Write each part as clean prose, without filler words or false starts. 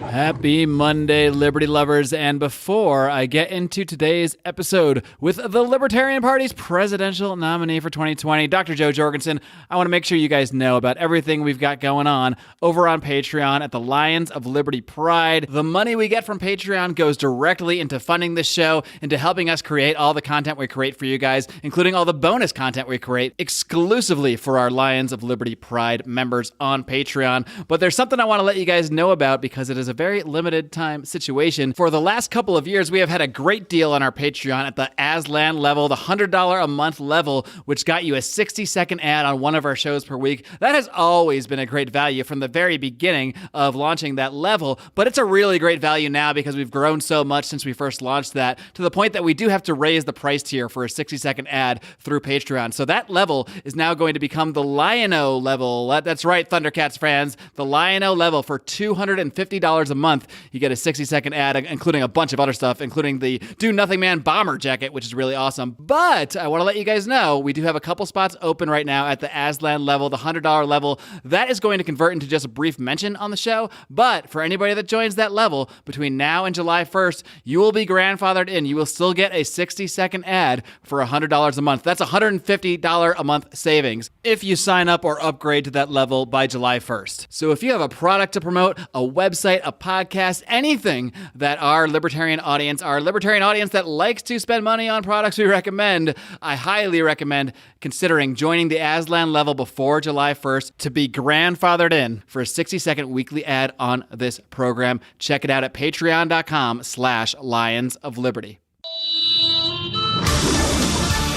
Happy Monday, Liberty lovers, and before I get into today's episode with the Libertarian Party's presidential nominee for 2020, Dr. Joe Jorgensen, I want to make sure you guys know about everything we've got going on over on Patreon at the Lions of Liberty Pride. The money we get from Patreon goes directly into funding this show, into helping us create all the content we create for you guys, including all the bonus content we create exclusively for our Lions of Liberty Pride members on Patreon. But there's something I want to let you guys know about because it is a very limited time situation. For the last couple of years, we have had a great deal on our Patreon at the Aslan level, the $100 a month level, which got you a 60-second ad on one of our shows per week. That has always been a great value from the very beginning of launching that level, but it's a really great value now because we've grown so much since we first launched that, to the point that we do have to raise the price tier for a 60-second ad through Patreon. So that level is now going to become the Lion-O level. That's right, Thundercats fans, the Lion-O level for $250 a month. You get a 60-second ad, including a bunch of other stuff, including the Do Nothing Man bomber jacket, which is really awesome. But I want to let you guys know, we do have a couple spots open right now at the Aslan level, the $100 level. That is going to convert into just a brief mention on the show. But for anybody that joins that level, between now and July 1st, you will be grandfathered in. You will still get a 60-second ad for $100 a month. That's $150 a month savings if you sign up or upgrade to that level by July 1st. So if you have a product to promote, a website, a podcast, anything that our libertarian audience that likes to spend money on products we recommend, I highly recommend considering joining the Aslan level before July 1st to be grandfathered in for a 60-second weekly ad on this program. Check it out at patreon.com/Lions of Liberty.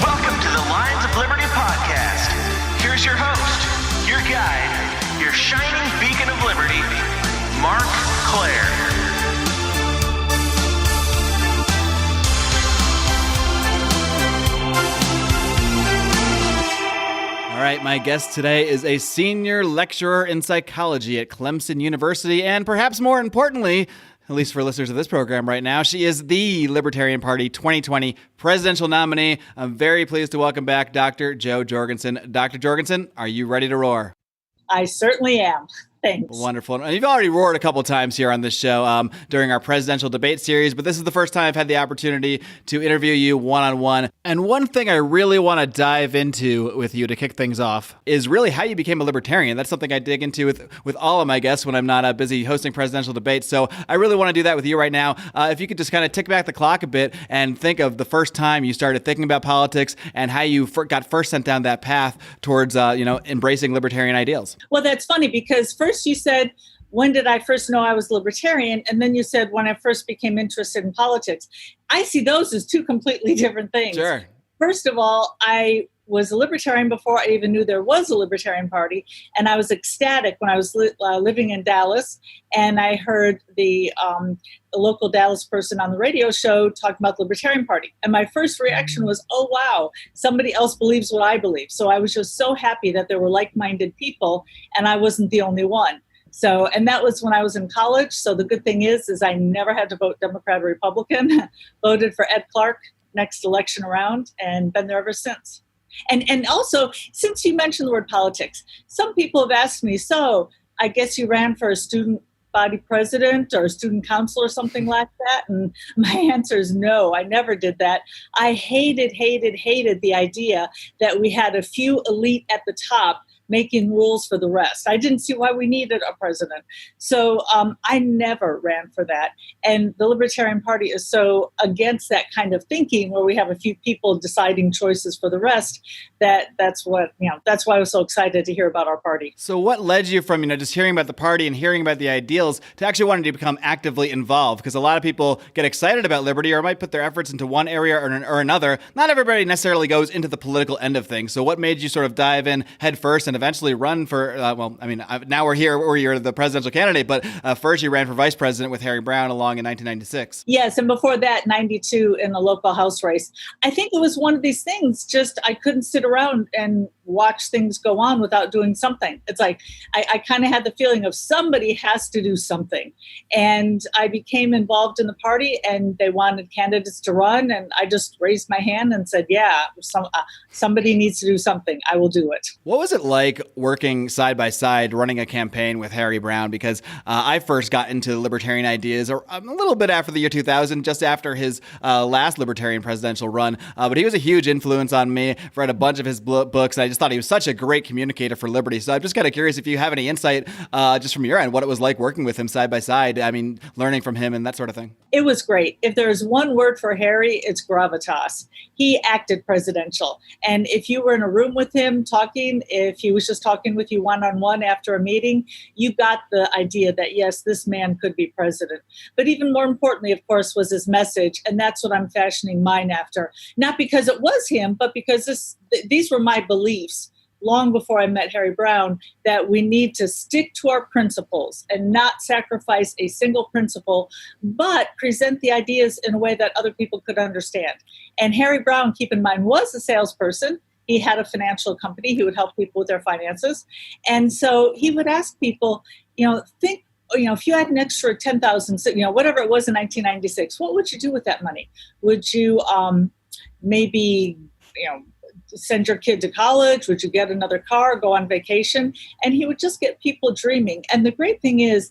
Welcome to the Lions of Liberty podcast. Here's your host, your guide, your shining beacon of liberty, Marc Claire. All right, my guest today is a senior lecturer in psychology at Clemson University, and perhaps more importantly, at least for listeners of this program right now, she is the Libertarian Party 2020 presidential nominee. I'm very pleased to welcome back Dr. Joe Jorgensen. Dr. Jorgensen, are you ready to roar? I certainly am. Thanks. Wonderful. And you've already roared a couple times here on this show during our presidential debate series, but this is the first time I've had the opportunity to interview you one-on-one. And one thing I really want to dive into with you to kick things off is really how you became a libertarian. That's something I dig into with all of my guests when I'm not busy hosting presidential debates. So I really want to do that with you right now. If you could just kind of tick back the clock a bit and think of the first time you started thinking about politics and how you got first sent down that path towards embracing libertarian ideals. Well, that's funny because first you said, when did I first know I was libertarian? And then you said, when I first became interested in politics. I see those as two completely different things. Sure. First of all, I was a libertarian before I even knew there was a Libertarian Party. And I was ecstatic when I was living in Dallas. And I heard the local Dallas person on the radio show talking about the Libertarian Party. And my first reaction was, oh, wow, somebody else believes what I believe. So I was just so happy that there were like-minded people and I wasn't the only one. So, and that was when I was in college. So the good thing is I never had to vote Democrat or Republican, voted for Ed Clark next election around and been there ever since. And also, since you mentioned the word politics, some people have asked me, so I guess you ran for a student body president or a student council or something like that? And my answer is no, I never did that. I hated the idea that we had a few elite at the top making rules for the rest. I didn't see why we needed a president. So I never ran for that. And the Libertarian Party is so against that kind of thinking where we have a few people deciding choices for the rest that's why I was so excited to hear about our party. So what led you from, just hearing about the party and hearing about the ideals to actually wanting to become actively involved? Because a lot of people get excited about liberty or might put their efforts into one area or another. Not everybody necessarily goes into the political end of things. So what made you sort of dive in head first and eventually run for, now we're here where you're the presidential candidate, but first you ran for vice president with Harry Brown along in 1996. Yes, and before that, 92 in the local House race. I think it was one of these things, just I couldn't sit around and watch things go on without doing something. It's like, I kind of had the feeling of somebody has to do something. And I became involved in the party and they wanted candidates to run. And I just raised my hand and said, yeah, somebody needs to do something. I will do it. What was it like like working side by side, running a campaign with Harry Browne? Because I first got into libertarian ideas a little bit after the year 2000, just after his last libertarian presidential run. But he was a huge influence on me. I've read a bunch of his books, and I just thought he was such a great communicator for liberty. So I'm just kind of curious if you have any insight just from your end, what it was like working with him side by side. I mean, learning from him and that sort of thing. It was great. If there's one word for Harry, it's gravitas. He acted presidential. And if you were in a room with him talking, if he was just talking with you one-on-one after a meeting, you got the idea that, yes, this man could be president. But even more importantly, of course, was his message. And that's what I'm fashioning mine after. Not because it was him, but because these were my beliefs long before I met Harry Browne, that we need to stick to our principles and not sacrifice a single principle, but present the ideas in a way that other people could understand. And Harry Browne, keep in mind, was a salesperson. He had a financial company. He would help people with their finances. And so he would ask people, think, if you had an extra 10,000, whatever it was in 1996, what would you do with that money? Would you maybe, send your kid to college? Would you get another car, go on vacation? And he would just get people dreaming. And the great thing is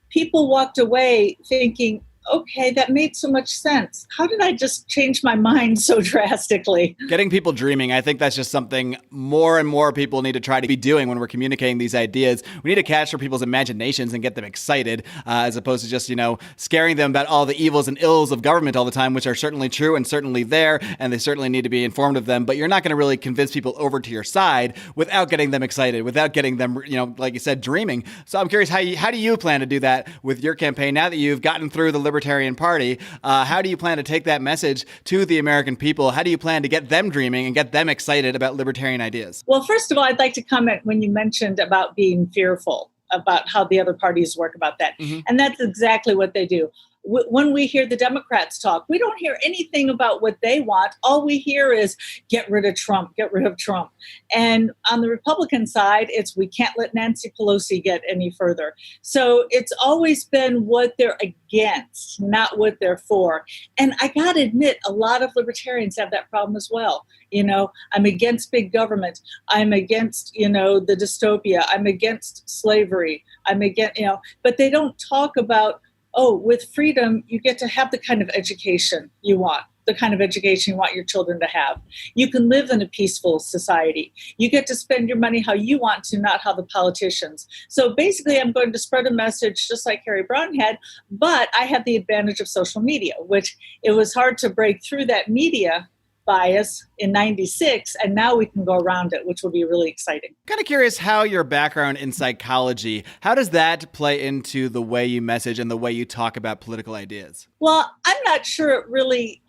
people walked away thinking, okay, that made so much sense. How did I just change my mind so drastically? Getting people dreaming, I think that's just something more and more people need to try to be doing when we're communicating these ideas. We need to capture people's imaginations and get them excited, as opposed to just, scaring them about all the evils and ills of government all the time, which are certainly true and certainly there, and they certainly need to be informed of them. But you're not going to really convince people over to your side without getting them excited, without getting them, like you said, dreaming. So I'm curious, how do you plan to do that with your campaign now that you've gotten through the Libertarian Party? How do you plan to take that message to the American people? How do you plan to get them dreaming and get them excited about libertarian ideas? Well, first of all, I'd like to comment when you mentioned about being fearful about how the other parties work about that. Mm-hmm. And that's exactly what they do. When we hear the Democrats talk, we don't hear anything about what they want. All we hear is get rid of Trump, get rid of Trump. And on the Republican side, it's we can't let Nancy Pelosi get any further. So it's always been what they're against, not what they're for. And I got to admit, a lot of libertarians have that problem as well. I'm against big government. I'm against, the dystopia. I'm against slavery. I'm against, but they don't talk about, with freedom, you get to have the kind of education you want, the kind of education you want your children to have. You can live in a peaceful society. You get to spend your money how you want to, not how the politicians. So basically, I'm going to spread a message just like Harry Browne had, but I have the advantage of social media, which it was hard to break through that media bias in 96, and now we can go around it, which will be really exciting. Kind of curious how your background in psychology, how does that play into the way you message and the way you talk about political ideas? Well, I'm not sure it really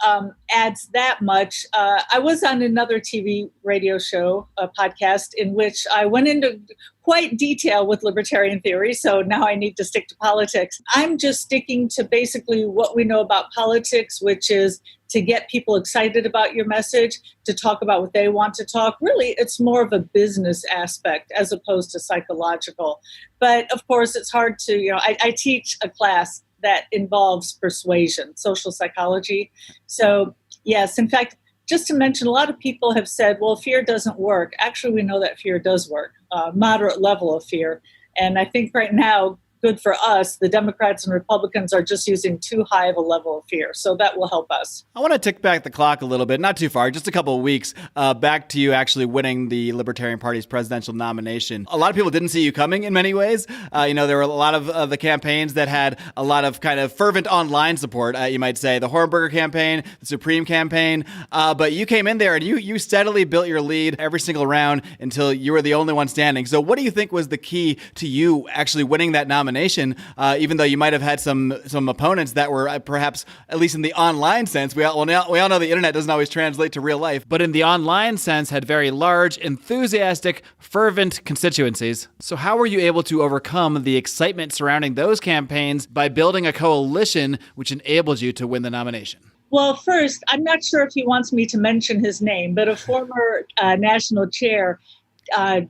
adds that much. I was on another TV radio show, a podcast, in which I went into quite detail with libertarian theory, so now I need to stick to politics. I'm just sticking to basically what we know about politics, which is to get people excited about your message, to talk about what they want to talk. Really, it's more of a business aspect as opposed to psychological. But of course, it's hard to, I teach a class that involves persuasion, social psychology. So yes, in fact, just to mention, a lot of people have said, well, fear doesn't work. Actually, we know that fear does work, moderate level of fear. And I think right now, good for us, the Democrats and Republicans are just using too high of a level of fear. So that will help us. I want to tick back the clock a little bit, not too far, just a couple of weeks, back to you actually winning the Libertarian Party's presidential nomination. A lot of people didn't see you coming in many ways. There were a lot of the campaigns that had a lot of kind of fervent online support, you might say, the Hornberger campaign, the Supreme campaign. But you came in there and you steadily built your lead every single round until you were the only one standing. So what do you think was the key to you actually winning that nomination? Even though you might have had some opponents that were perhaps, at least in the online sense, we all know the internet doesn't always translate to real life, but in the online sense had very large, enthusiastic, fervent constituencies. So how were you able to overcome the excitement surrounding those campaigns by building a coalition which enabled you to win the nomination? Well, first, I'm not sure if he wants me to mention his name, but a former national chair,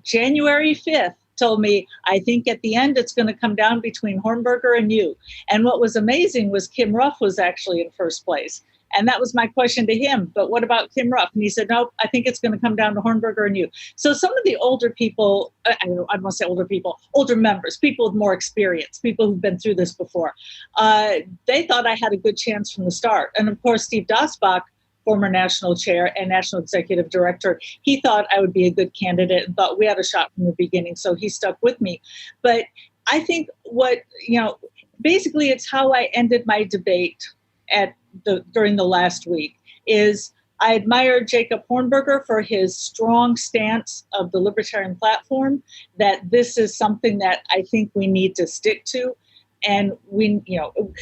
January 5th, told me, I think at the end it's going to come down between Hornberger and you. And what was amazing was Kim Ruff was actually in first place. And that was my question to him. But what about Kim Ruff? And he said, nope, I think it's going to come down to Hornberger and you. So some of the older people, I don't want to say older people, older members, people with more experience, people who've been through this before, they thought I had a good chance from the start. And of course, Steve Dasbach, former national chair and national executive director, he thought I would be a good candidate and thought we had a shot from the beginning. So he stuck with me. But I think basically it's how I ended my debate during the last week is I admired Jacob Hornberger for his strong stance of the libertarian platform, that this is something that I think we need to stick to. And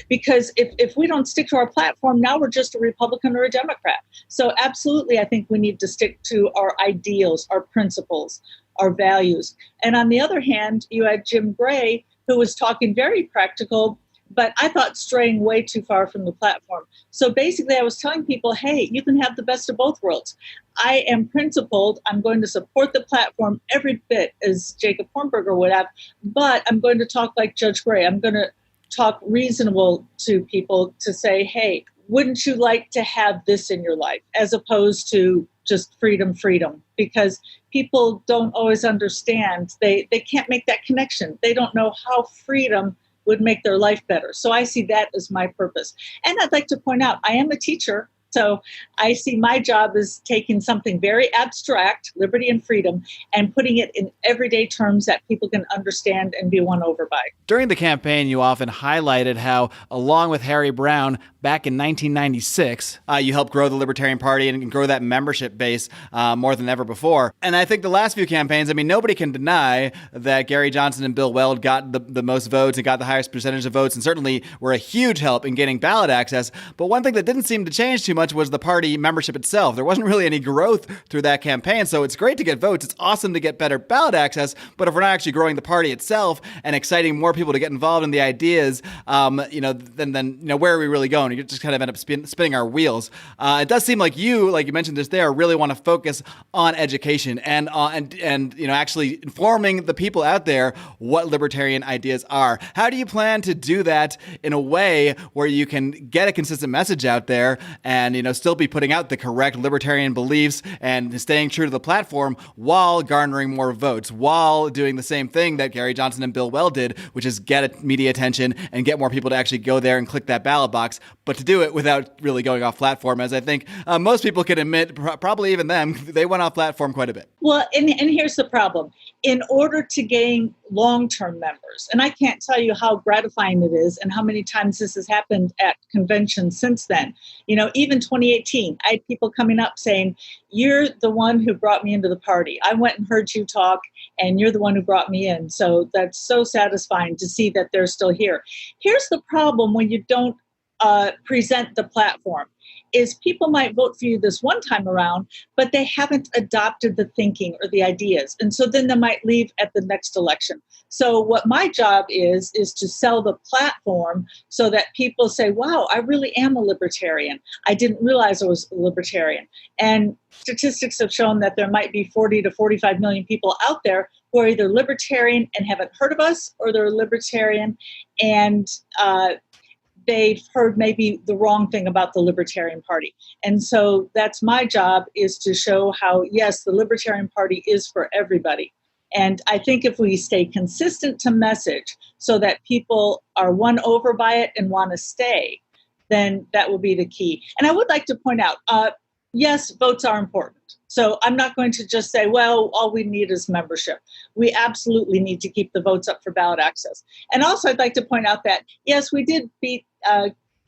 because if we don't stick to our platform, now we're just a Republican or a Democrat. So absolutely, I think we need to stick to our ideals, our principles, our values. And on the other hand, you had Jim Gray, who was talking very practical, but I thought straying way too far from the platform. So basically, I was telling people, hey, you can have the best of both worlds. I am principled. I'm going to support the platform every bit as Jacob Hornberger would have, but I'm going to talk like Judge Gray. I'm going to talk reasonable to people to say, hey, wouldn't you like to have this in your life, as opposed to just freedom, because people don't always understand. They can't make that connection. They don't know how freedom would make their life better. So I see that as my purpose. And I'd like to point out, I am a teacher. So I see my job as taking something very abstract, liberty and freedom, and putting it in everyday terms that people can understand and be won over by. During the campaign, you often highlighted how, along with Harry Browne, back in 1996, you helped grow the Libertarian Party and grow that membership base more than ever before. And I think the last few campaigns, nobody can deny that Gary Johnson and Bill Weld got the most votes and got the highest percentage of votes, and certainly were a huge help in getting ballot access. But one thing that didn't seem to change too much was the party membership itself. There wasn't really any growth through that campaign. So it's great to get votes. It's awesome to get better ballot access. But if we're not actually growing the party itself and exciting more people to get involved in the ideas, then where are we really going? You just kind of end up spinning our wheels. It does seem like you mentioned this there, really want to focus on education and actually informing the people out there what libertarian ideas are. How do you plan to do that in a way where you can get a consistent message out there and still be putting out the correct libertarian beliefs and staying true to the platform while garnering more votes, while doing the same thing that Gary Johnson and Bill Weld did, which is get media attention and get more people to actually go there and click that ballot box, but to do it without really going off platform, as I think most people can admit, probably even them, they went off platform quite a bit. Well, and here's the problem. In order to gain long-term members, and I can't tell you how gratifying it is and how many times this has happened at conventions since then. Even 2018, I had people coming up saying, you're the one who brought me into the party. I went and heard you talk, and you're the one who brought me in. So that's so satisfying to see that they're still here. Here's the problem when you don't present the platform. Is people might vote for you this one time around, but they haven't adopted the thinking or the ideas. And so then they might leave at the next election. So what my job is to sell the platform so that people say, wow, I really am a libertarian. I didn't realize I was a libertarian. And statistics have shown that there might be 40 to 45 million people out there who are either libertarian and haven't heard of us, or they're libertarian and they've heard maybe the wrong thing about the Libertarian Party. And so that's my job, is to show how, yes, the Libertarian Party is for everybody. And I think if we stay consistent to message so that people are won over by it and want to stay, then that will be the key. And I would like to point out, yes, votes are important. So I'm not going to just say, well, all we need is membership. We absolutely need to keep the votes up for ballot access. And also, I'd like to point out that, yes, we did beat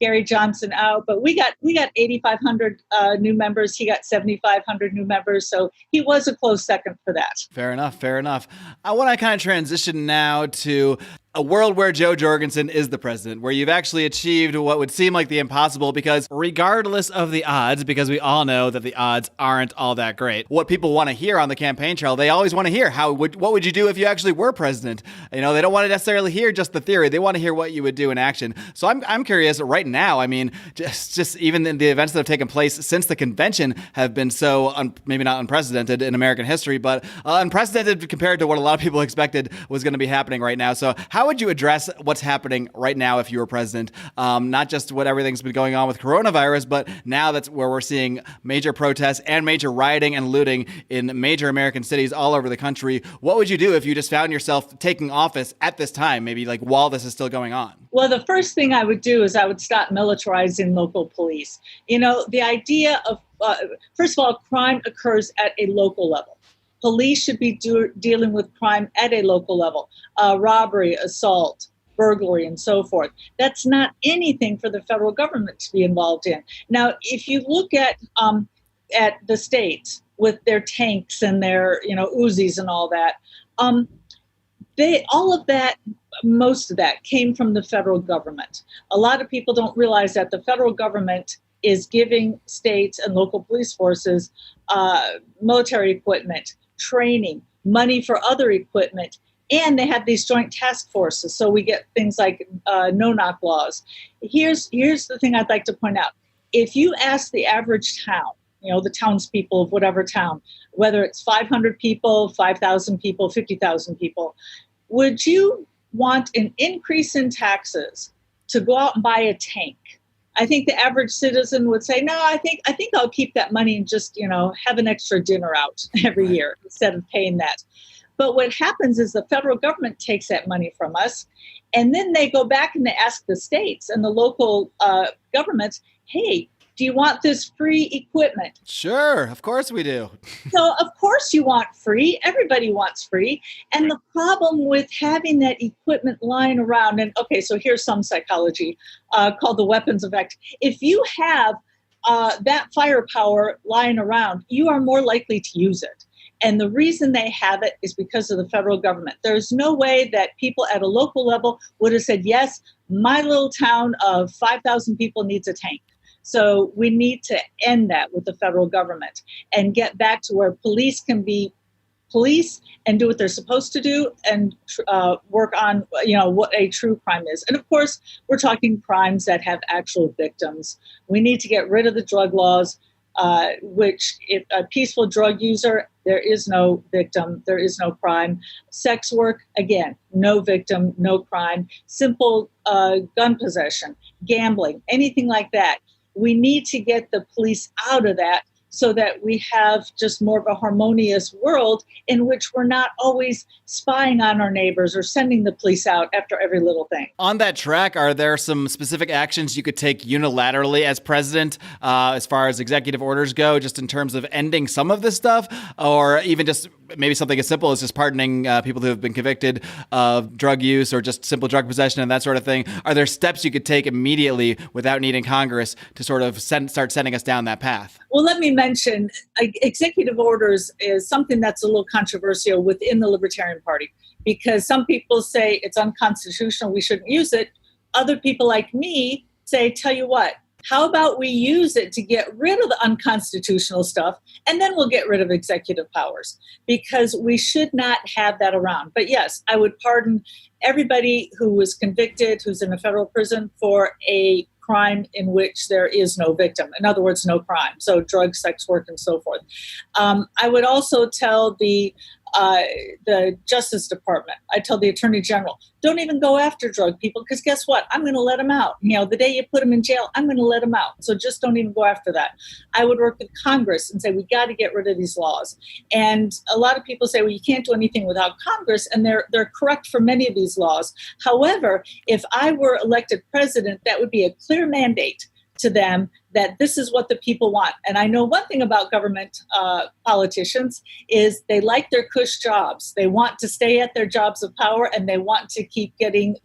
Gary Johnson out, but we got 8,500 new members. He got 7,500 new members. So he was a close second for that. Fair enough. I want to kind of transition now to a world where Joe Jorgensen is the president, where you've actually achieved what would seem like the impossible, because regardless of the odds, because we all know that the odds aren't all that great, what people want to hear on the campaign trail, they always want to hear what would you do if you actually were president? They don't want to necessarily hear just the theory. They want to hear what you would do in action. So I'm curious right now. Just even in the events that have taken place since the convention have been so maybe not unprecedented in American history, but unprecedented compared to what a lot of people expected was going to be happening right now. So how how would you address what's happening right now if you were president? Not just what everything's been going on with coronavirus, but now that's where we're seeing major protests and major rioting and looting in major American cities all over the country. What would you do if you just found yourself taking office at this time, maybe like while this is still going on? Well, the first thing I would do is I would stop militarizing local police. You know, the idea of, first of all, crime occurs at a local level. Police should be dealing with crime at a local level, robbery, assault, burglary, and so forth. That's not anything for the federal government to be involved in. Now, if you look at the states with their tanks and their, Uzis and all that, most of that came from the federal government. A lot of people don't realize that the federal government is giving states and local police forces military equipment, training, money for other equipment, and they have these joint task forces. So we get things like no-knock laws. Here's the thing I'd like to point out. If you ask the average town, the townspeople of whatever town, whether it's 500 people, 5,000 people, 50,000 people, would you want an increase in taxes to go out and buy a tank? I think the average citizen would say, no, I think I'll keep that money and just, have an extra dinner out every year instead of paying that. But what happens is the federal government takes that money from us, and then they go back and they ask the states and the local governments, hey, do you want this free equipment? Sure, of course we do. So of course you want free. Everybody wants free. And the problem with having that equipment lying around, and okay, so here's some psychology called the weapons effect. If you have that firepower lying around, you are more likely to use it. And the reason they have it is because of the federal government. There's no way that people at a local level would have said, yes, my little town of 5,000 people needs a tank. So we need to end that with the federal government and get back to where police can be police and do what they're supposed to do and work on, what a true crime is. And of course, we're talking crimes that have actual victims. We need to get rid of the drug laws, which if a peaceful drug user, there is no victim, there is no crime. Sex work, again, no victim, no crime. Simple gun possession, gambling, anything like that. We need to get the police out of that so that we have just more of a harmonious world in which we're not always spying on our neighbors or sending the police out after every little thing. On that track, are there some specific actions you could take unilaterally as president as far as executive orders go, just in terms of ending some of this stuff, or even just maybe something as simple as just pardoning people who have been convicted of drug use or just simple drug possession and that sort of thing? Are there steps you could take immediately without needing Congress to sort of start sending us down that path? Well, let me mention executive orders is something that's a little controversial within the Libertarian Party because some people say it's unconstitutional, we shouldn't use it. Other people like me say, tell you what, how about we use it to get rid of the unconstitutional stuff and then we'll get rid of executive powers because we should not have that around. But yes, I would pardon everybody who was convicted, who's in a federal prison for a crime in which there is no victim. In other words, no crime. So drugs, sex work, and so forth. I would also tell the Justice Department, I tell the Attorney General, don't even go after drug people because guess what? I'm going to let them out. The day you put them in jail, I'm going to let them out. So just don't even go after that. I would work with Congress and say, we got to get rid of these laws. And a lot of people say, well, you can't do anything without Congress. And they're correct for many of these laws. However, if I were elected president, that would be a clear mandate to them that this is what the people want. And I know one thing about government politicians is they like their cush jobs. They want to stay at their jobs of power and they want to keep getting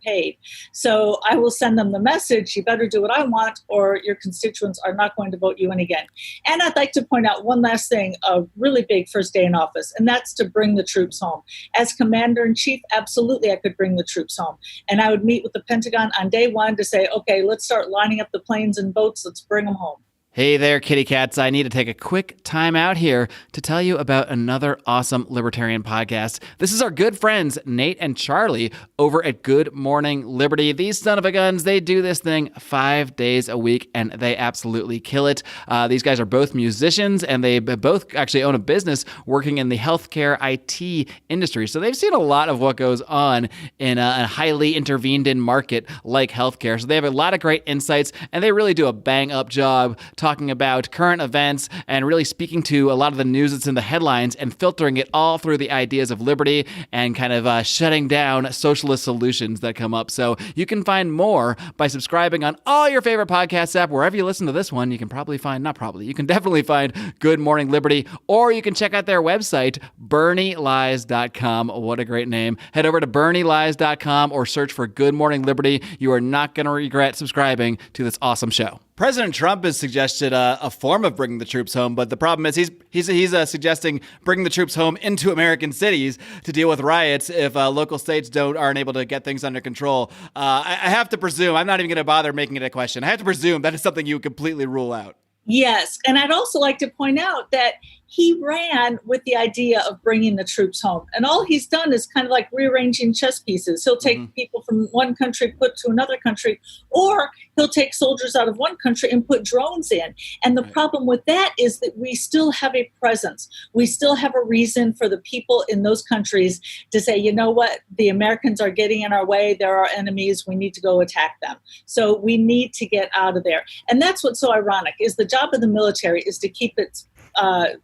paid. So I will send them the message, you better do what I want or your constituents are not going to vote you in again. And I'd like to point out one last thing, a really big first day in office, and that's to bring the troops home. As commander-in-chief, absolutely I could bring the troops home. And I would meet with the Pentagon on day one to say, okay, let's start lining up the planes and boats, let's bring them home. Hey there, kitty cats. I need to take a quick time out here to tell you about another awesome libertarian podcast. This is our good friends, Nate and Charlie, over at Good Morning Liberty. These son of a guns, they do this thing 5 days a week, and they absolutely kill it. These guys are both musicians, and they both actually own a business working in the healthcare IT industry. So they've seen a lot of what goes on in a highly intervened in market like healthcare. So they have a lot of great insights, and they really do a bang-up job talking about current events and really speaking to a lot of the news that's in the headlines and filtering it all through the ideas of liberty and kind of shutting down socialist solutions that come up. So you can find more by subscribing on all your favorite podcast app. Wherever you listen to this one, you can you can definitely find Good Morning Liberty, or you can check out their website, BernieLies.com. What a great name. Head over to BernieLies.com or search for Good Morning Liberty. You are not going to regret subscribing to this awesome show. President Trump has suggested a form of bringing the troops home, but the problem is he's suggesting bringing the troops home into American cities to deal with riots if local states aren't able to get things under control. I have to presume, I'm not even going to bother making it a question, I have to presume that is something you would completely rule out. Yes, and I'd also like to point out that he ran with the idea of bringing the troops home. And all he's done is kind of like rearranging chess pieces. He'll take people from one country, put to another country, or he'll take soldiers out of one country and put drones in. And the problem with that is that we still have a presence. We still have a reason for the people in those countries to say, you know what, the Americans are getting in our way. They're our enemies. We need to go attack them. So we need to get out of there. And that's what's so ironic, is the job of the military is to keep its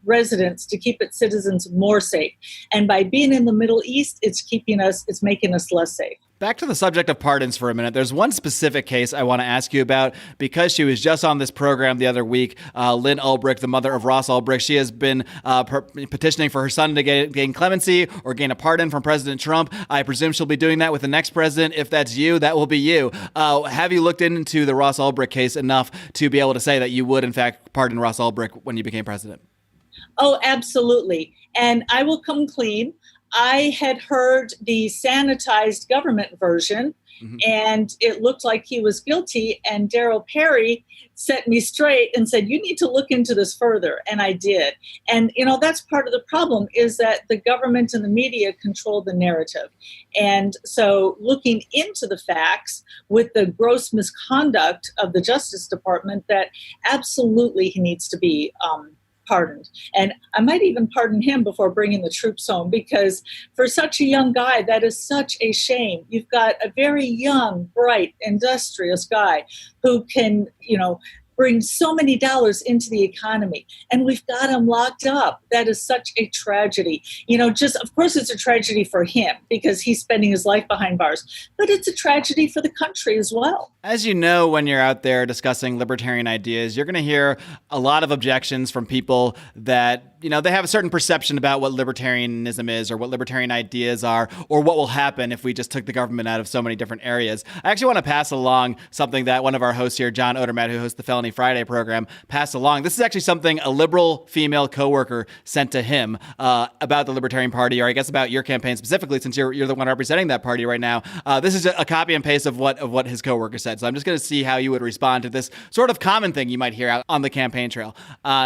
residents, to keep its citizens more safe. And by being in the Middle East, it's making us less safe. Back to the subject of pardons for a minute. There's one specific case I want to ask you about because she was just on this program the other week. Lynn Ulbricht, the mother of Ross Ulbricht, she has been petitioning for her son to gain clemency or gain a pardon from President Trump. I presume she'll be doing that with the next president. If that's you, that will be you. Have you looked into the Ross Ulbricht case enough to be able to say that you would, in fact, pardon Ross Ulbricht when you became president? Oh, absolutely. And I will come clean. I had heard the sanitized government version, and it looked like he was guilty. And Darryl Perry set me straight and said, you need to look into this further. And I did. And, that's part of the problem, is that the government and the media control the narrative. And so looking into the facts with the gross misconduct of the Justice Department, that absolutely he needs to be pardoned. And I might even pardon him before bringing the troops home, because for such a young guy, that is such a shame. You've got a very young, bright, industrious guy who can, bring so many dollars into the economy, and we've got him locked up. That is such a tragedy. Of course it's a tragedy for him because he's spending his life behind bars, but it's a tragedy for the country as well. As you know, when you're out there discussing libertarian ideas, you're going to hear a lot of objections from people that, they have a certain perception about what libertarianism is or what libertarian ideas are or what will happen if we just took the government out of so many different areas. I actually want to pass along something that one of our hosts here, John Odermatt, who hosts the Felony Friday program, passed along. This is actually something a liberal female coworker sent to him about the Libertarian Party, or I guess about your campaign specifically, since you're the one representing that party right now. This is a copy and paste of what his coworker said. So I'm just going to see how you would respond to this sort of common thing you might hear out on the campaign trail.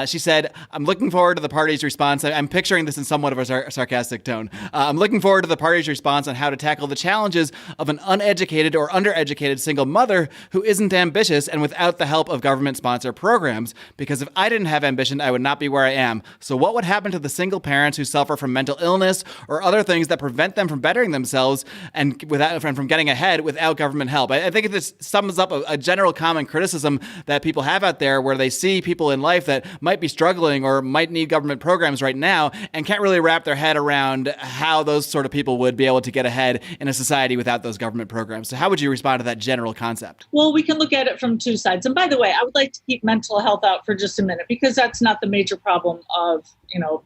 She said, I'm looking forward to the party's response. I'm picturing this in somewhat of a sarcastic tone. I'm looking forward to the party's response on how to tackle the challenges of an uneducated or undereducated single mother who isn't ambitious and without the help of government-sponsored programs. Because if I didn't have ambition, I would not be where I am. So what would happen to the single parents who suffer from mental illness or other things that prevent them from bettering themselves and from getting ahead without government help? I think this sums up a general common criticism that people have out there, where they see people in life that might be struggling or might need government programs right now and can't really wrap their head around how those sort of people would be able to get ahead in a society without those government programs. So how would you respond to that general concept? Well, we can look at it from two sides. And by the way, I would like to keep mental health out for just a minute, because that's not the major problem of,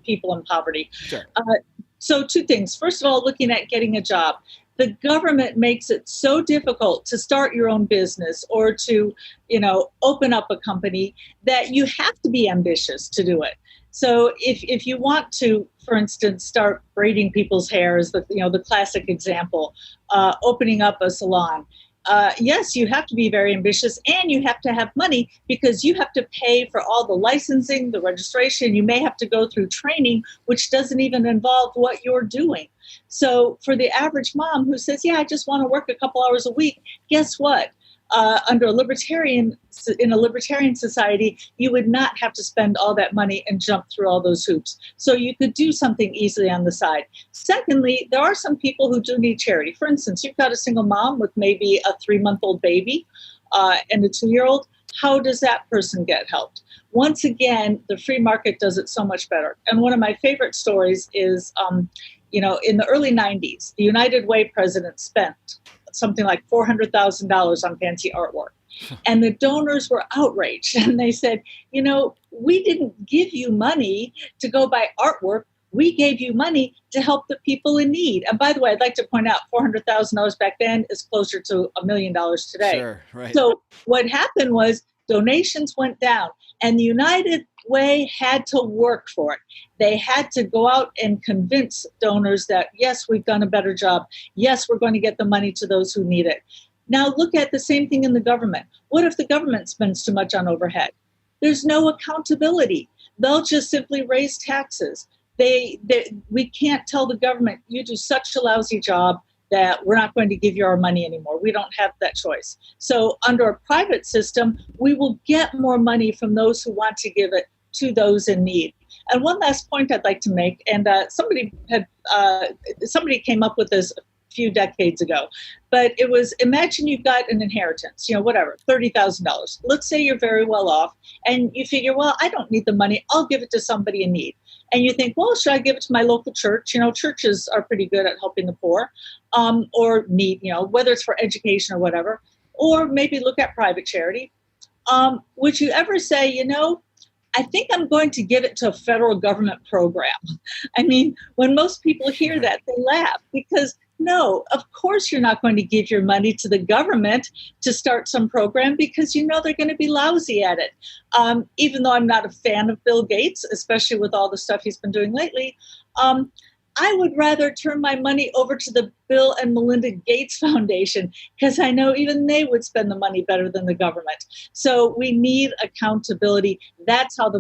people in poverty. Sure. So two things. First of all, looking at getting a job. The government makes it so difficult to start your own business or to, open up a company that you have to be ambitious to do it. So if you want to, for instance, start braiding people's hair, is the classic example, opening up a salon, yes, you have to be very ambitious, and you have to have money because you have to pay for all the licensing, the registration. You may have to go through training, which doesn't even involve what you're doing. So for the average mom who says, yeah, I just want to work a couple hours a week, guess what? In a libertarian society, you would not have to spend all that money and jump through all those hoops. So you could do something easily on the side. Secondly, there are some people who do need charity. For instance, you've got a single mom with maybe a 3-month-old baby and a 2-year-old. How does that person get helped? Once again, the free market does it so much better. And one of my favorite stories is, in the early 90s, the United Way president spent something like $400,000 on fancy artwork. And the donors were outraged. And they said, we didn't give you money to go buy artwork. We gave you money to help the people in need. And by the way, I'd like to point out $400,000 back then is closer to $1 million today. Sure, right. So what happened was donations went down, and the United Way had to work for it. They had to go out and convince donors that, yes, we've done a better job. Yes, we're going to get the money to those who need it. Now look at the same thing in the government. What if the government spends too much on overhead? There's no accountability. They'll just simply raise taxes. We can't tell the government, you do such a lousy job that we're not going to give you our money anymore. We don't have that choice. So under a private system, we will get more money from those who want to give it to those in need. And one last point I'd like to make, and somebody came up with this a few decades ago, but it was, imagine you've got an inheritance, whatever, $30,000. Let's say you're very well off, and you figure, well, I don't need the money. I'll give it to somebody in need. And you think, well, should I give it to my local church? Churches are pretty good at helping the poor, or need, whether it's for education or whatever, or maybe look at private charity. Would you ever say, I think I'm going to give it to a federal government program? I mean, when most people hear that, they laugh because no, of course you're not going to give your money to the government to start some program because they're going to be lousy at it. Even though I'm not a fan of Bill Gates, especially with all the stuff he's been doing lately, I would rather turn my money over to the Bill and Melinda Gates Foundation because I know even they would spend the money better than the government. So we need accountability. That's how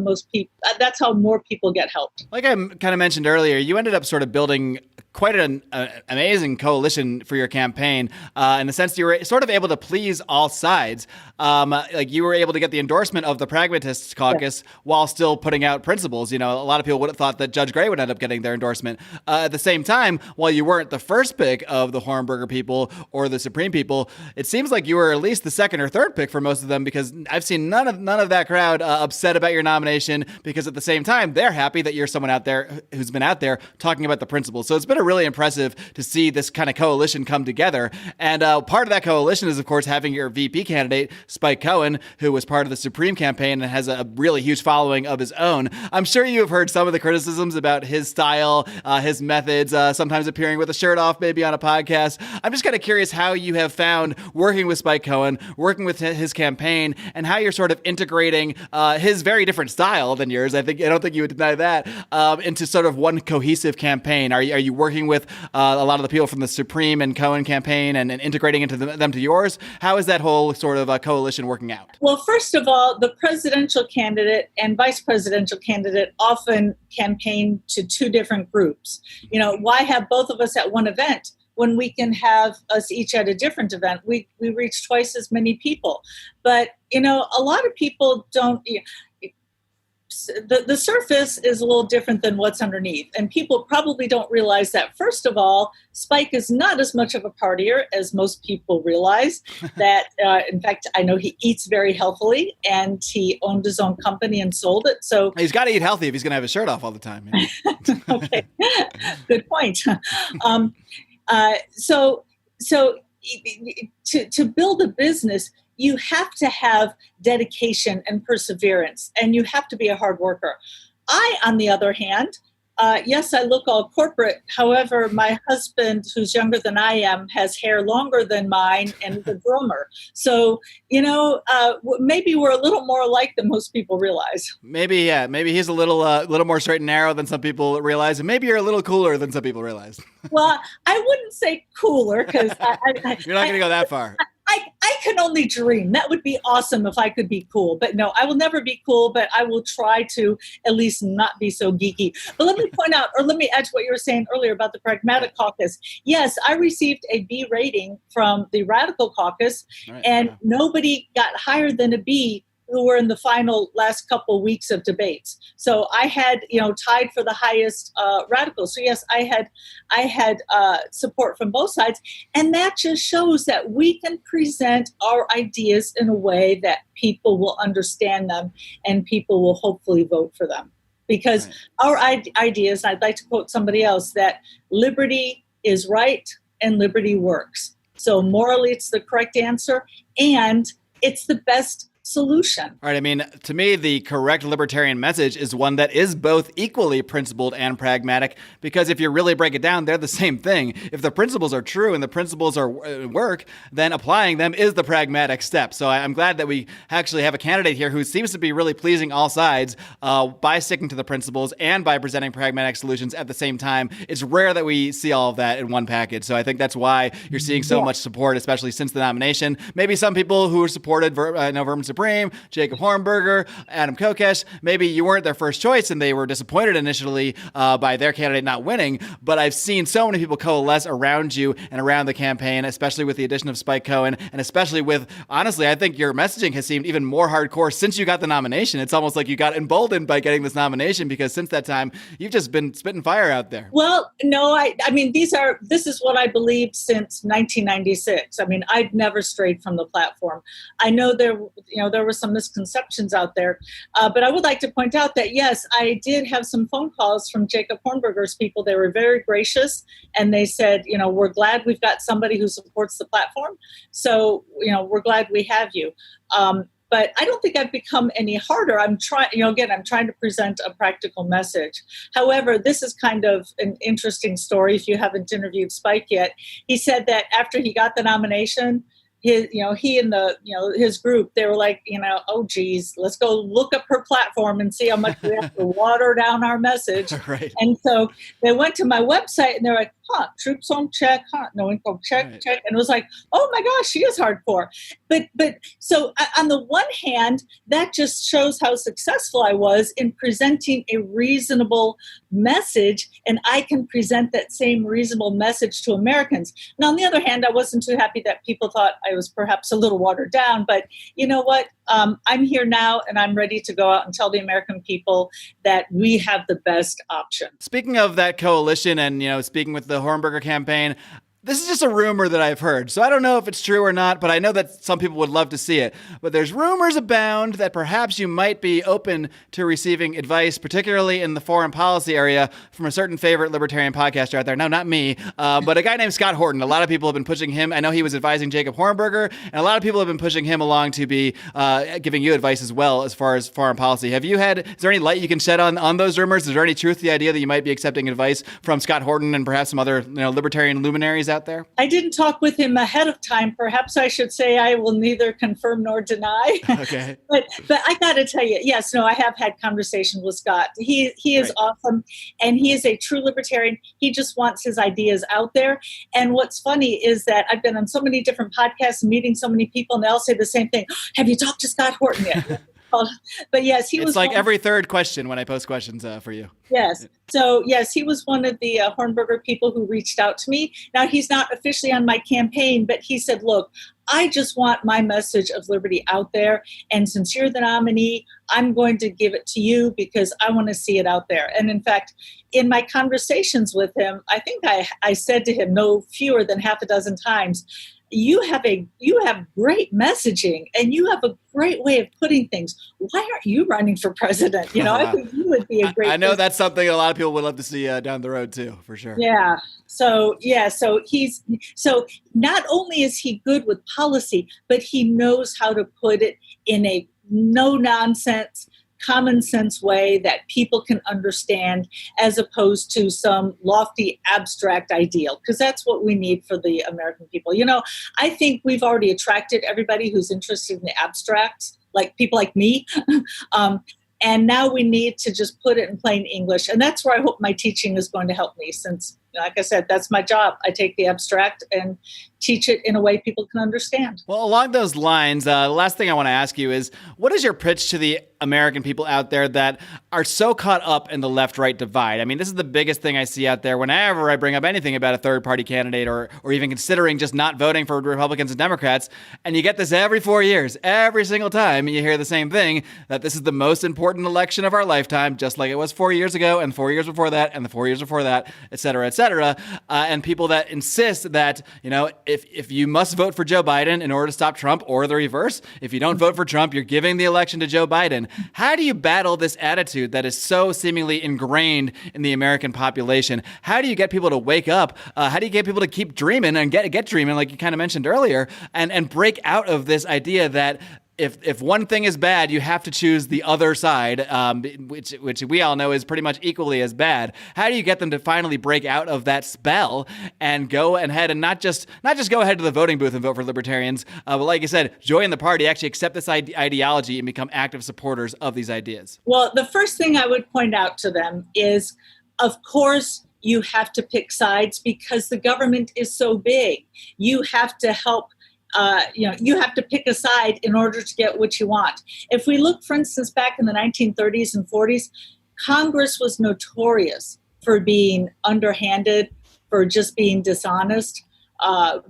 that's how more people get helped. Like I kind of mentioned earlier, you ended up sort of building quite an amazing coalition for your campaign in the sense that you were sort of able to please all sides. Like you were able to get the endorsement of the Pragmatists Caucus while still putting out principles. A lot of people would have thought that Judge Gray would end up getting their endorsement. At the same time, while you weren't the first pick of the Hornberger people or the Supreme people, it seems like you were at least the second or third pick for most of them because I've seen none of that crowd upset about your nomination because at the same time, they're happy that you're someone out there who's been out there talking about the principles. So it's been a really impressive to see this kind of coalition come together. And part of that coalition is, of course, having your VP candidate, Spike Cohen, who was part of the Supreme campaign and has a really huge following of his own. I'm sure you have heard some of the criticisms about his style, his methods, sometimes appearing with a shirt off, maybe on a podcast. I'm just kind of curious how you have found working with Spike Cohen, working with his campaign, and how you're sort of integrating his very different style than yours. I don't think you would deny that, into sort of one cohesive campaign. Are you working with a lot of the people from the Supreme and Cohen campaign and integrating into them to yours? How is that whole sort of coalition working out? Well, first of all, the presidential candidate and vice presidential candidate often campaign to two different groups. Why have both of us at one event when we can have us each at a different event? We reach twice as many people. But, a lot of people don't... The surface is a little different than what's underneath. And people probably don't realize that, first of all, Spike is not as much of a partier as most people realize. That, in fact, I know he eats very healthily and he owned his own company and sold it. So he's got to eat healthy if he's going to have his shirt off all the time. Okay, good point. So to build a business, you have to have dedication and perseverance, and you have to be a hard worker. I, on the other hand, yes, I look all corporate. However, my husband, who's younger than I am, has hair longer than mine and is a groomer. So, maybe we're a little more alike than most people realize. Maybe, yeah. Maybe he's a little more straight and narrow than some people realize, and maybe you're a little cooler than some people realize. Well, I wouldn't say cooler because you're not going to go that far. I can only dream. That would be awesome if I could be cool. But no, I will never be cool, but I will try to at least not be so geeky. But let me point out, or let me add to what you were saying earlier about the Pragmatic Caucus. Yes, I received a B rating from the Radical Caucus, and nobody got higher than a B who were in the final last couple weeks of debates. So I had, tied for the highest radical. So yes, I had support from both sides. And that just shows that we can present our ideas in a way that people will understand them and people will hopefully vote for them. Because our ideas, I'd like to quote somebody else, that liberty is right and liberty works. So morally, it's the correct answer and it's the best solution. All right. I mean, to me, the correct libertarian message is one that is both equally principled and pragmatic, because if you really break it down, they're the same thing. If the principles are true and the principles are work, then applying them is the pragmatic step. So I'm glad that we actually have a candidate here who seems to be really pleasing all sides by sticking to the principles and by presenting pragmatic solutions at the same time. It's rare that we see all of that in one package. So I think that's why you're seeing so much support, especially since the nomination. Maybe some people who supported Vermin Supreme, Jacob Hornberger, Adam Kokesh, maybe you weren't their first choice and they were disappointed initially by their candidate not winning, but I've seen so many people coalesce around you and around the campaign, especially with the addition of Spike Cohen, and especially with, honestly, I think your messaging has seemed even more hardcore since you got the nomination. It's almost like you got emboldened by getting this nomination, because since that time, you've just been spitting fire out there. Well, no, I mean, this is what I believed since 1996. I mean, I'd never strayed from the platform. I know there were some misconceptions out there, but I would like to point out that, yes, I did have some phone calls from Jacob Hornberger's people. They were very gracious, and they said, we're glad we've got somebody who supports the platform. So, we're glad we have you. But I don't think I've become any harder. I'm trying to present a practical message. However, this is kind of an interesting story. If you haven't interviewed Spike yet, he said that after he got the nomination, he and his group, they were like, oh geez, let's go look up her platform and see how much we have to water down our message. Right. And so they went to my website and they're like, troops home check, no info check. And it was like, oh my gosh, she is hardcore. But so on the one hand, that just shows how successful I was in presenting a reasonable message, and I can present that same reasonable message to Americans. And on the other hand, I wasn't too happy that people thought I was perhaps a little watered down, but you know what? I'm here now and I'm ready to go out and tell the American people that we have the best option. Speaking of that coalition and, speaking with the Hornberger campaign, this is just a rumor that I've heard, so I don't know if it's true or not, but I know that some people would love to see it. But there's rumors abound that perhaps you might be open to receiving advice, particularly in the foreign policy area, from a certain favorite libertarian podcaster out there. No, not me, but a guy named Scott Horton. A lot of people have been pushing him. I know he was advising Jacob Hornberger, and a lot of people have been pushing him along to be giving you advice as well as far as foreign policy. Is there any light you can shed on those rumors? Is there any truth to the idea that you might be accepting advice from Scott Horton and perhaps some other libertarian luminaries out there? I didn't talk with him ahead of time. Perhaps I should say I will neither confirm nor deny. Okay. but I got to tell you, yes, no, I have had conversations with Scott. He is awesome, and he is a true libertarian. He just wants his ideas out there. And what's funny is that I've been on so many different podcasts and meeting so many people, and they all say the same thing. Have you talked to Scott Horton yet? But yes, he was. It's like every third question when I post questions for you. Yes. So yes, he was one of the Hornberger people who reached out to me. Now, he's not officially on my campaign, but he said, look, I just want my message of liberty out there. And since you're the nominee, I'm going to give it to you because I want to see it out there. And in fact, in my conversations with him, I think I said to him no fewer than half a dozen times, you have great messaging and you have a great way of putting things. Why aren't you running for president? I think you would be a great. I know that's something a lot of people would love to see down the road too, for sure. Yeah. So not only is he good with policy, but he knows how to put it in a no nonsense, common sense way that people can understand, as opposed to some lofty abstract ideal, because that's what we need for the American people. I think we've already attracted everybody who's interested in the abstracts, like people like me. And now we need to just put it in plain English. And that's where I hope my teaching is going to help me, since, like I said, that's my job. I take the abstract and teach it in a way people can understand. Well, along those lines, the last thing I want to ask you is, what is your pitch to the American people out there that are so caught up in the left-right divide? I mean, this is the biggest thing I see out there whenever I bring up anything about a third-party candidate or even considering just not voting for Republicans and Democrats. And you get this every 4 years, every single time, and you hear the same thing, that this is the most important election of our lifetime, just like it was 4 years ago and 4 years before that and the 4 years before that, et cetera, et cetera. And people that insist that, if you must vote for Joe Biden in order to stop Trump, or the reverse, if you don't vote for Trump, you're giving the election to Joe Biden. How do you battle this attitude that is so seemingly ingrained in the American population? How do you get people to wake up? How do you get people to keep dreaming and get dreaming, like you kind of mentioned earlier, and break out of this idea that if one thing is bad, you have to choose the other side, which we all know is pretty much equally as bad. How do you get them to finally break out of that spell and go ahead and not just go ahead to the voting booth and vote for libertarians, but like you said, join the party, actually accept this ideology and become active supporters of these ideas? Well, the first thing I would point out to them is, of course, you have to pick sides because the government is so big. You have to help. You have to pick a side in order to get what you want. If we look, for instance, back in the 1930s and 40s, Congress was notorious for being underhanded, for just being dishonest,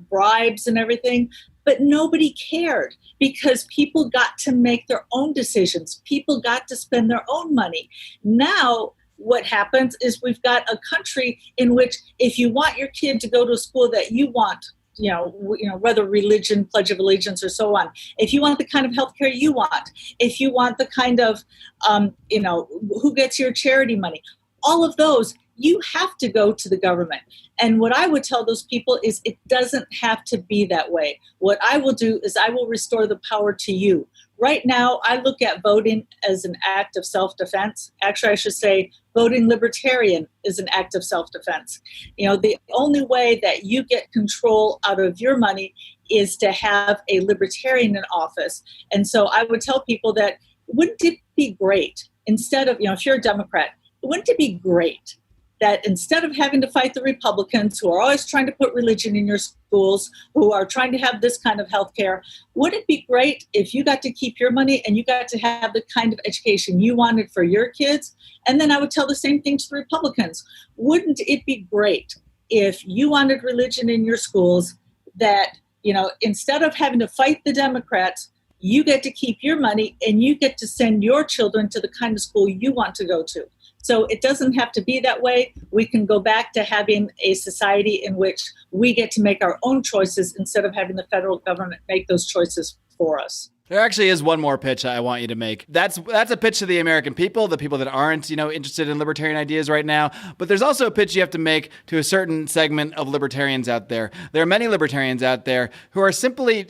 bribes and everything. But nobody cared because people got to make their own decisions. People got to spend their own money. Now, what happens is we've got a country in which if you want your kid to go to a school that you want, whether religion, Pledge of Allegiance, or so on. If you want the kind of healthcare you want, if you want the kind of, who gets your charity money, all of those, you have to go to the government. And what I would tell those people is it doesn't have to be that way. What I will do is I will restore the power to you. Right now, I look at voting as an act of self-defense. Actually, I should say voting libertarian is an act of self-defense. The only way that you get control out of your money is to have a libertarian in office. And so I would tell people that, wouldn't it be great, instead of, if you're a Democrat, wouldn't it be great that instead of having to fight the Republicans who are always trying to put religion in your schools, who are trying to have this kind of health care, would it be great if you got to keep your money and you got to have the kind of education you wanted for your kids? And then I would tell the same thing to the Republicans. Wouldn't it be great if you wanted religion in your schools, that, instead of having to fight the Democrats, you get to keep your money and you get to send your children to the kind of school you want to go to? So it doesn't have to be that way. We can go back to having a society in which we get to make our own choices instead of having the federal government make those choices for us. There actually is one more pitch I want you to make. That's a pitch to the American people, the people that aren't, interested in libertarian ideas right now. But there's also a pitch you have to make to a certain segment of libertarians out there. There are many libertarians out there who simply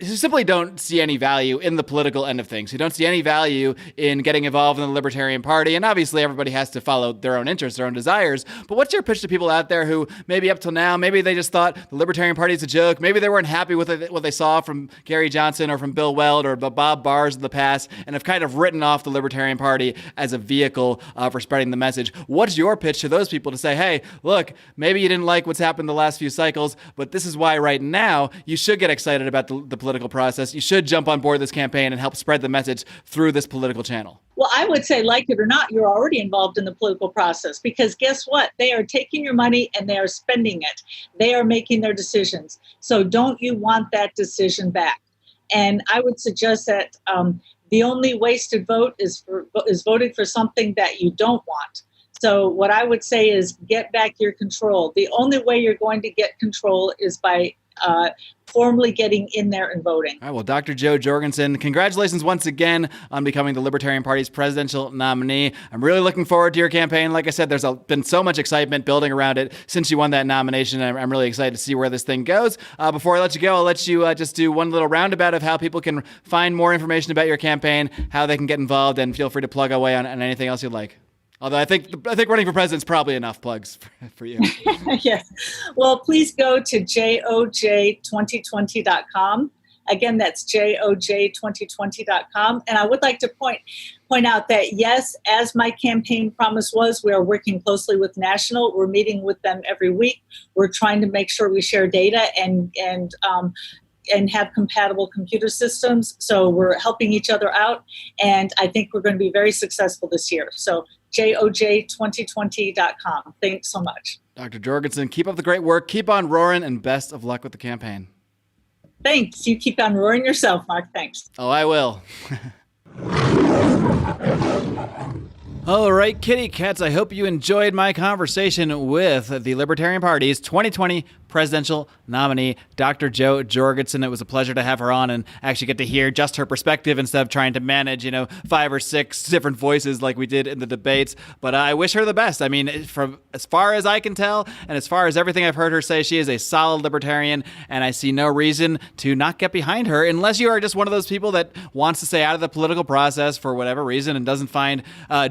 don't see any value in the political end of things, who don't see any value in getting involved in the Libertarian Party. And obviously everybody has to follow their own interests, their own desires. But what's your pitch to people out there who maybe up till now, maybe they just thought the Libertarian Party is a joke. Maybe they weren't happy with what they saw from Gary Johnson or from Bill Weld or Bob Barrs in the past, and have kind of written off the Libertarian Party as a vehicle for spreading the message. What's your pitch to those people to say, hey, look, maybe you didn't like what's happened the last few cycles, but this is why right now you should get excited about the political process. You should jump on board this campaign and help spread the message through this political channel. Well, I would say, like it or not, you're already involved in the political process, because guess what? They are taking your money and they are spending it. They are making their decisions. So don't you want that decision back? And I would suggest that the only wasted vote is voting for something that you don't want. So what I would say is get back your control. The only way you're going to get control is by formally getting in there and voting. All right, well, Dr. Jo Jorgensen, congratulations once again on becoming the Libertarian Party's presidential nominee. I'm really looking forward to your campaign. Like I said, there's been so much excitement building around it since you won that nomination. I'm really excited to see where this thing goes. Before I let you go, I'll let you just do one little roundabout of how people can find more information about your campaign, how they can get involved, and feel free to plug away on anything else you'd like. Although I think running for president is probably enough plugs for you. Yes. Well, please go to joj2020.com Again, that's joj2020.com. And I would like to point out that, yes, as my campaign promise was, we are working closely with National. We're meeting with them every week. We're trying to make sure we share data and have compatible computer systems. So we're helping each other out. And I think we're going to be very successful this year. So joj2020.com. Thanks so much. Dr. Jorgensen, keep up the great work. Keep on roaring, and best of luck with the campaign. Thanks. You keep on roaring yourself, Mark. Thanks. Oh, I will. All right, kitty cats, I hope you enjoyed my conversation with the Libertarian Party's 2020 presidential nominee, Dr. Jo Jorgensen. It was a pleasure to have her on and actually get to hear just her perspective instead of trying to manage, 5 or 6 different voices like we did in the debates. But I wish her the best. I mean, from as far as I can tell, and as far as everything I've heard her say, she is a solid libertarian, and I see no reason to not get behind her unless you are just one of those people that wants to stay out of the political process for whatever reason and doesn't find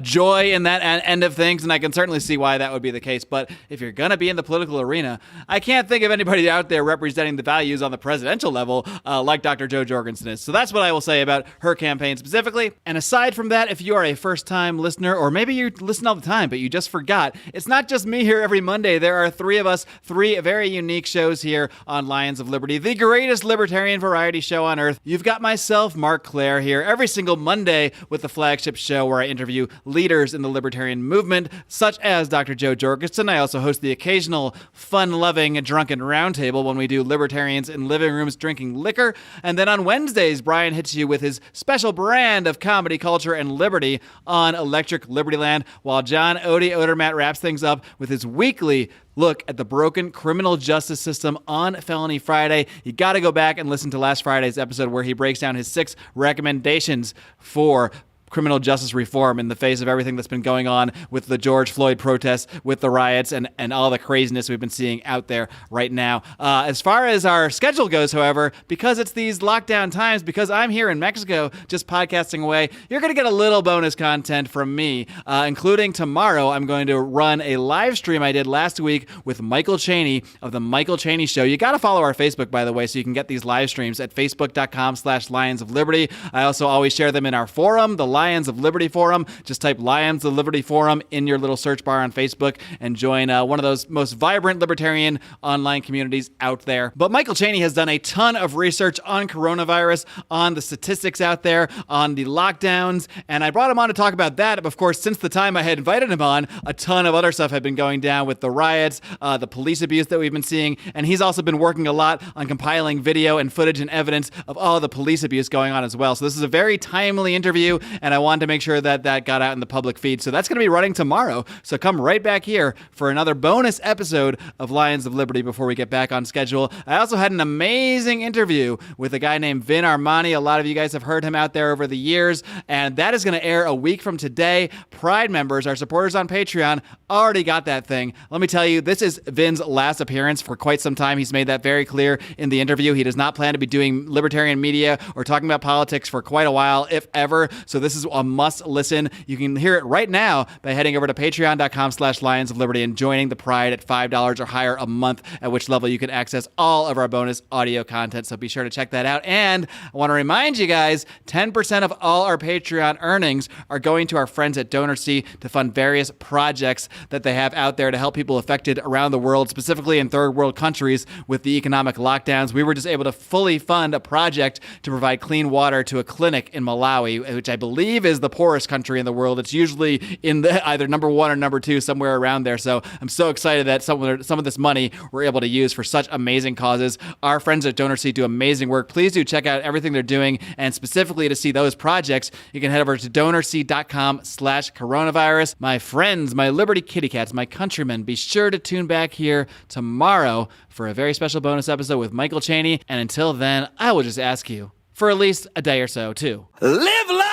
joy in that end of things, and I can certainly see why that would be the case. But if you're going to be in the political arena, I can't think of anybody out there representing the values on the presidential level like Dr. Jo Jorgensen is. So that's what I will say about her campaign specifically. And aside from that, if you are a first-time listener, or maybe you listen all the time, but you just forgot, it's not just me here every Monday. There are 3 of us, 3 very unique shows here on Lions of Liberty, the greatest libertarian variety show on earth. You've got myself, Marc Claire, here every single Monday with the flagship show where I interview leaders in the libertarian movement, such as Dr. Jo Jorgensen. I also host the occasional fun-loving, drunken roundtable when we do libertarians in living rooms drinking liquor. And then on Wednesdays, Brian hits you with his special brand of comedy, culture, and liberty on Electric Libertyland, while John Odie Odermatt wraps things up with his weekly look at the broken criminal justice system on Felony Friday. You got to go back and listen to last Friday's episode where he breaks down his 6 recommendations for criminal justice reform in the face of everything that's been going on with the George Floyd protests, with the riots, and all the craziness we've been seeing out there right now. As far as our schedule goes, however, because it's these lockdown times, because I'm here in Mexico just podcasting away, you're going to get a little bonus content from me, including tomorrow. I'm going to run a live stream I did last week with Michael Chaney of The Michael Chaney Show. You got to follow our Facebook, by the way, so you can get these live streams at facebook.com/Lions of Liberty. I also always share them in our forum, the Lions of Liberty Forum. Just type Lions of Liberty Forum in your little search bar on Facebook and join one of those most vibrant libertarian online communities out there. But Michael Chaney has done a ton of research on coronavirus, on the statistics out there, on the lockdowns, and I brought him on to talk about that. Of course, since the time I had invited him on, a ton of other stuff had been going down with the riots, the police abuse that we've been seeing, and he's also been working a lot on compiling video and footage and evidence of all the police abuse going on as well. So this is a very timely interview, and I wanted to make sure that that got out in the public feed. So that's going to be running tomorrow. So come right back here for another bonus episode of Lions of Liberty before we get back on schedule. I also had an amazing interview with a guy named Vin Armani. A lot of you guys have heard him out there over the years, and that is going to air a week from today. Pride members, our supporters on Patreon, already got that thing. Let me tell you, this is Vin's last appearance for quite some time. He's made that very clear in the interview. He does not plan to be doing libertarian media or talking about politics for quite a while, if ever. So this is a must listen. You can hear it right now by heading over to patreon.com/Lions of Liberty and joining the Pride at $5 or higher a month, at which level you can access all of our bonus audio content. So be sure to check that out. And I want to remind you guys, 10% of all our Patreon earnings are going to our friends at DonorSee to fund various projects that they have out there to help people affected around the world, specifically in third world countries with the economic lockdowns. We were just able to fully fund a project to provide clean water to a clinic in Malawi, which I believe is the poorest country in the world. It's usually in the either number 1 or number 2, somewhere around there. So I'm so excited that some of this money we're able to use for such amazing causes. Our friends at DonorSee do amazing work. Please do check out everything they're doing, and specifically to see those projects, you can head over to DonorSee.com/coronavirus. My friends, my Liberty kitty cats, my countrymen, be sure to tune back here tomorrow for a very special bonus episode with Michael Chaney. And until then, I will just ask you for at least a day or so to live long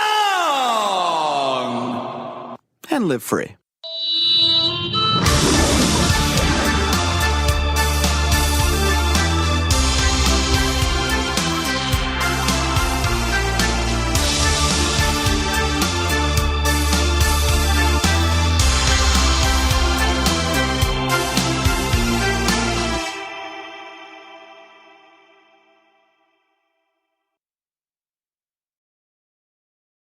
and live free.